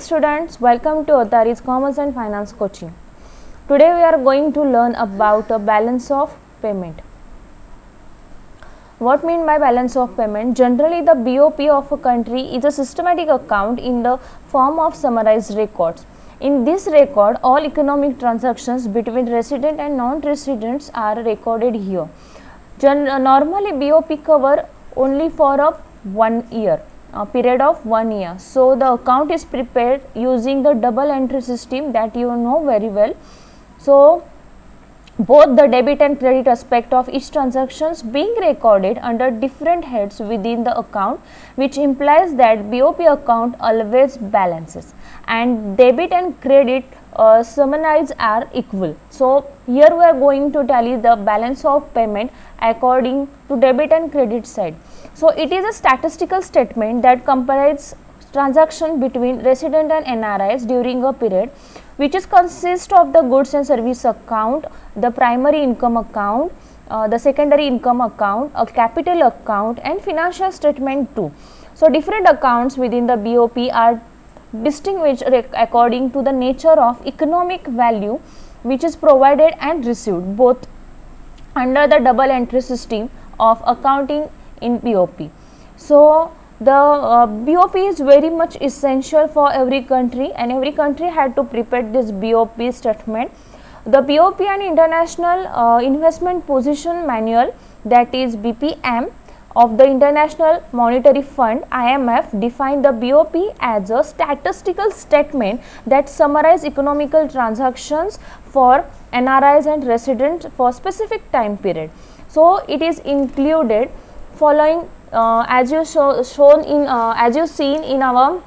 students, welcome to Atari's Commerce and Finance Coaching. Today we are going to learn about a balance of payment. What mean by balance of payment? Generally the BOP of a country is a systematic account in the form of summarized records. In this record, all economic transactions between resident and non-residents are recorded here. Normally BOP cover only for a 1 year. A period of 1 year. So the account is prepared using the double entry system that you know very well. So both the debit and credit aspect of each transactions being recorded under different heads within the account, which implies that BOP account always balances and debit and credit summarized are equal. So here we are going to tally the balance of payment according to debit and credit side. So it is a statistical statement that compares transaction between resident and NRIs during a period, which is consist of the goods and service account, the primary income account, the secondary income account, a capital account and financial statement too. So different accounts within the BOP are distinguished according to the nature of economic value which is provided and received both under the double entry system of accounting in BOP. So the BOP is very much essential for every country, and every country had to prepare this BOP statement. The BOP and International Investment Position Manual, that is BPM, of the International Monetary Fund IMF define the BOP as a statistical statement that summarize economical transactions for NRIs and residents for specific time period. So it is included following as you seen in our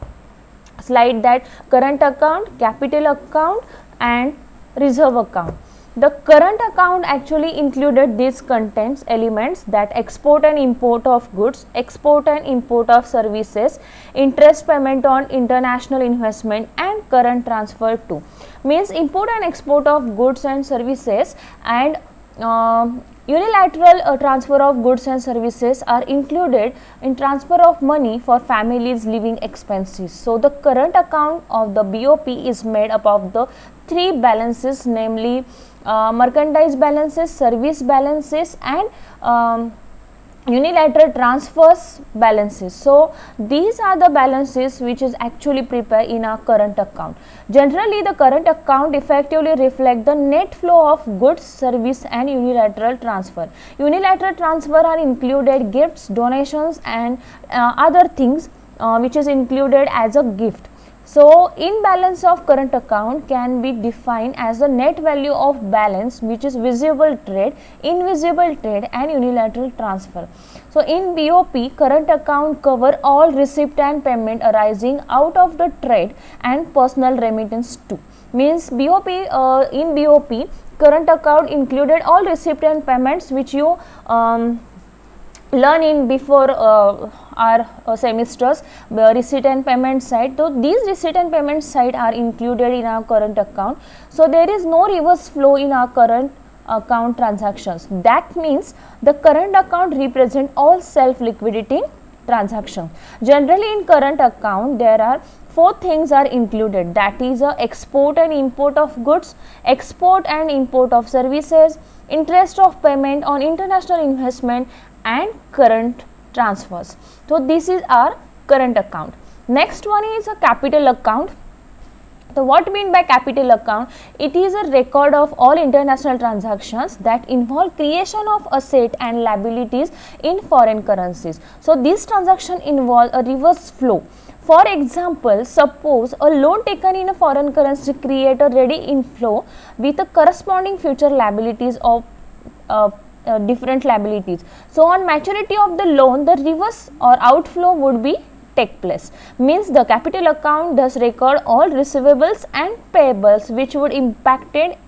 slide, that current account, capital account and reserve account. The current account actually included these contents elements, that export and import of goods, export and import of services, interest payment on international investment and current transfer too. Means import and export of goods and services and unilateral transfer of goods and services are included in transfer of money for families' living expenses. So the current account of the BOP is made up of the three balances, namely merchandise balances, service balances and unilateral transfers balances. So these are the balances which is actually prepared in our current account. Generally the current account effectively reflect the net flow of goods, service and unilateral transfer. Unilateral transfer are included gifts, donations and other things which is included as a gift. So imbalance of current account can be defined as the net value of balance which is visible trade, invisible trade and unilateral transfer. So in BOP, current account cover all receipt and payment arising out of the trade and personal remittance too. Means BOP in BOP, current account included all receipt and payments which you learn in before our semesters, receipt and payment side. So these receipt and payment side are included in our current account. So there is no reverse flow in our current account transactions. That means the current account represent all self liquidating transactions. Generally in current account there are four things are included, that is export and import of goods, export and import of services, interest of payment on international investment and current transfers. So this is our current account. Next one is a capital account. So what mean by capital account? It is a record of all international transactions that involve creation of asset and liabilities in foreign currencies. So this transaction involve a reverse flow. For example, suppose a loan taken in a foreign currency create a ready inflow with a corresponding future liabilities of different liabilities. So on maturity of the loan, the reverse or outflow would be take place. Means the capital account does record all receivables and payables which would impacted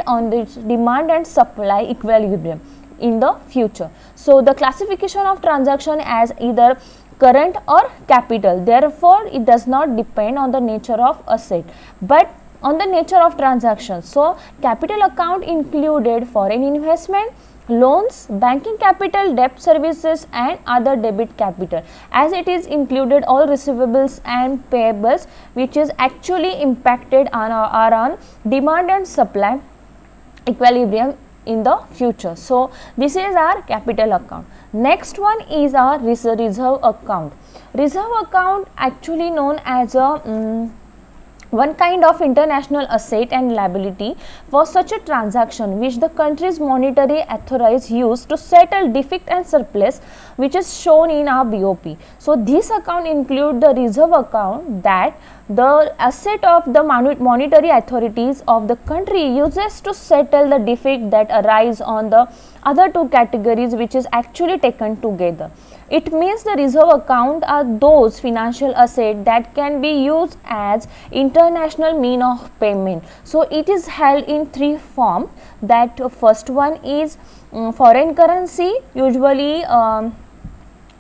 on the demand and supply equilibrium in the future. So the classification of transaction as either current or capital, therefore it does not depend on the nature of asset but on the nature of transaction. So capital account included foreign investment, loans, banking capital, debt services and other debit capital, as it is included all receivables and payables which is actually impacted on demand and supply equilibrium in the future. So, this is our capital account. Next one is our reserve account. Reserve account actually known as a one kind of international asset and liability for such a transaction which the country's monetary authorities use to settle defect and surplus which is shown in our BOP. So, this account include the reserve account that the asset of the monetary authorities of the country uses to settle the defect that arise on the other two categories which is actually taken together. It means the reserve account are those financial assets that can be used as international mean of payment. So, it is held in three forms. That first one is foreign currency, usually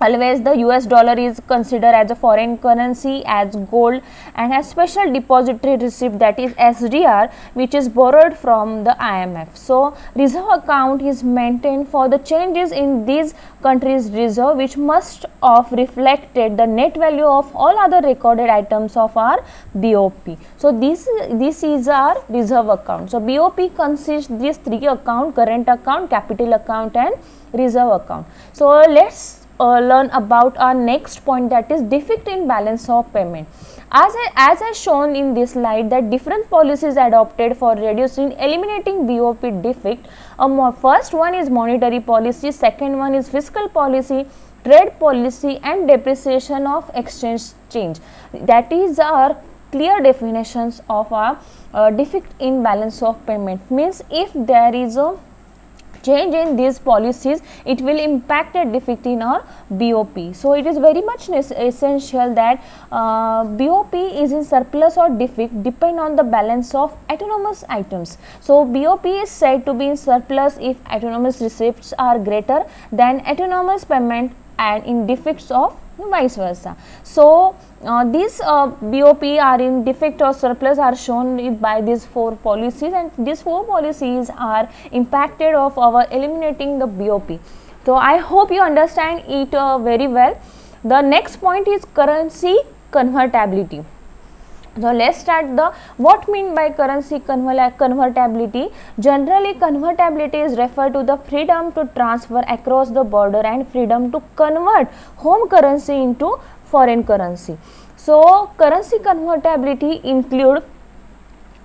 always the US dollar is considered as a foreign currency, as gold, and as special depository receipt, that is SDR, which is borrowed from the IMF. So, reserve account is maintained for the changes in these countries' reserve which must have reflected the net value of all other recorded items of our BOP. So, this is our reserve account. So, BOP consists these three accounts: current account, capital account and reserve account. So, let's learn about our next point, that is defect in balance of payment. As I shown in this slide, that different policies adopted for reducing eliminating BOP defect. First one is monetary policy, second one is fiscal policy, trade policy and depreciation of exchange change. That is our clear definitions of our defect in balance of payment. Means if there is a change in these policies, it will impact a defect in our BOP. So, it is very much essential that BOP is in surplus or defect depend on the balance of autonomous items. So, BOP is said to be in surplus if autonomous receipts are greater than autonomous payment and in defects of vice versa. So, these BOP are in defect or surplus are shown by these four policies, and these four policies are impacted of our eliminating the BOP. So, I hope you understand it very well. The next point is currency convertibility. So, let us start the what mean by currency convertibility. Generally, convertibility is referred to the freedom to transfer across the border and freedom to convert home currency into foreign currency. So, currency convertibility include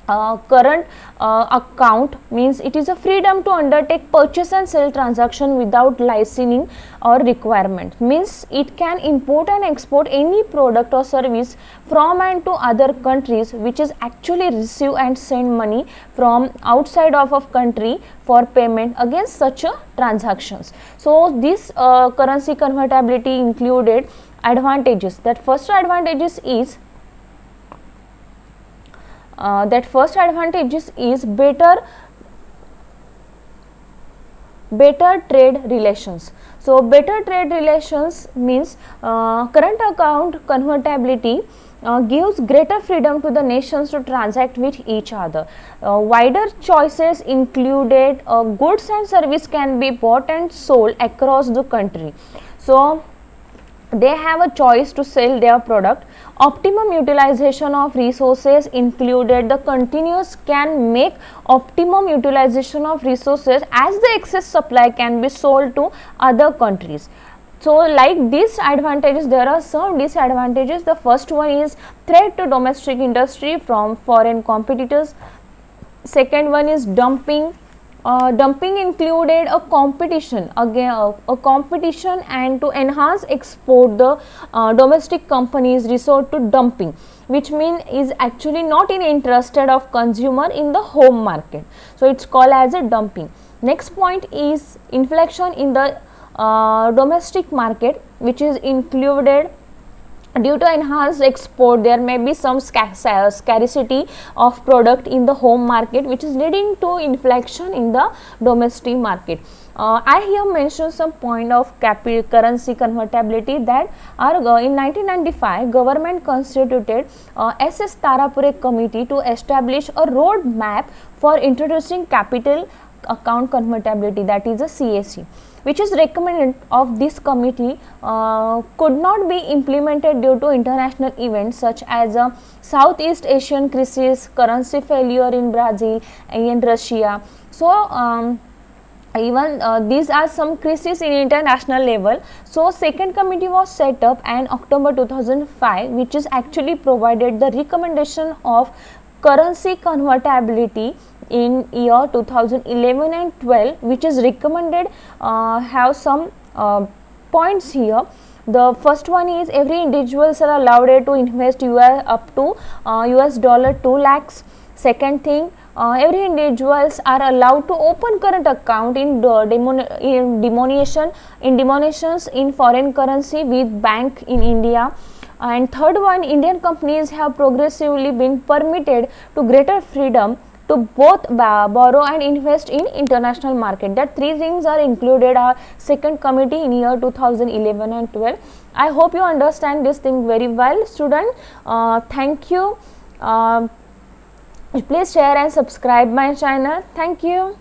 current account, means it is a freedom to undertake purchase and sell transaction without licensing or requirement. Means it can import and export any product or service from and to other countries which is actually receive and send money from outside of a country for payment against such a transactions. So, this currency convertibility included advantages. That first advantages is better trade relations. So, better trade relations means current account convertibility gives greater freedom to the nations to transact with each other. Wider choices included goods and service can be bought and sold across the country. So, they have a choice to sell their product. Optimum utilization of resources included the continuous can make optimum utilization of resources as the excess supply can be sold to other countries. So, like these advantages, there are some disadvantages. The first one is threat to domestic industry from foreign competitors. Second one is dumping. Dumping included a competition and to enhance export, the domestic companies resort to dumping, which means is actually not in interested of consumer in the home market. So, it is called as a dumping. Next point is inflation in the domestic market, which is included due to enhanced export. There may be some scarcity of product in the home market which is leading to inflation in the domestic market. I here mention some point of currency convertibility that are in 1995 government constituted SS Tarapure committee to establish a road map for introducing account convertibility, that is a CAC, which is recommended of this committee could not be implemented due to international events such as a Southeast Asian crisis, currency failure in Brazil and Russia. So even these are some crises in international level. So second committee was set up in October 2005, which is actually provided the recommendation of currency convertibility in year 2011 and 12, which is recommended have some points here. The first one is every individuals are allowed to invest up to US dollar 2 lakhs. Second thing, every individuals are allowed to open current account in denominations in foreign currency with bank in India. And third one, Indian companies have progressively been permitted to greater freedom to both borrow and invest in international market. That three things are included our second committee in year 2011 and 12. I hope you understand this thing very well, student. Thank you. Please share and subscribe my channel. Thank you.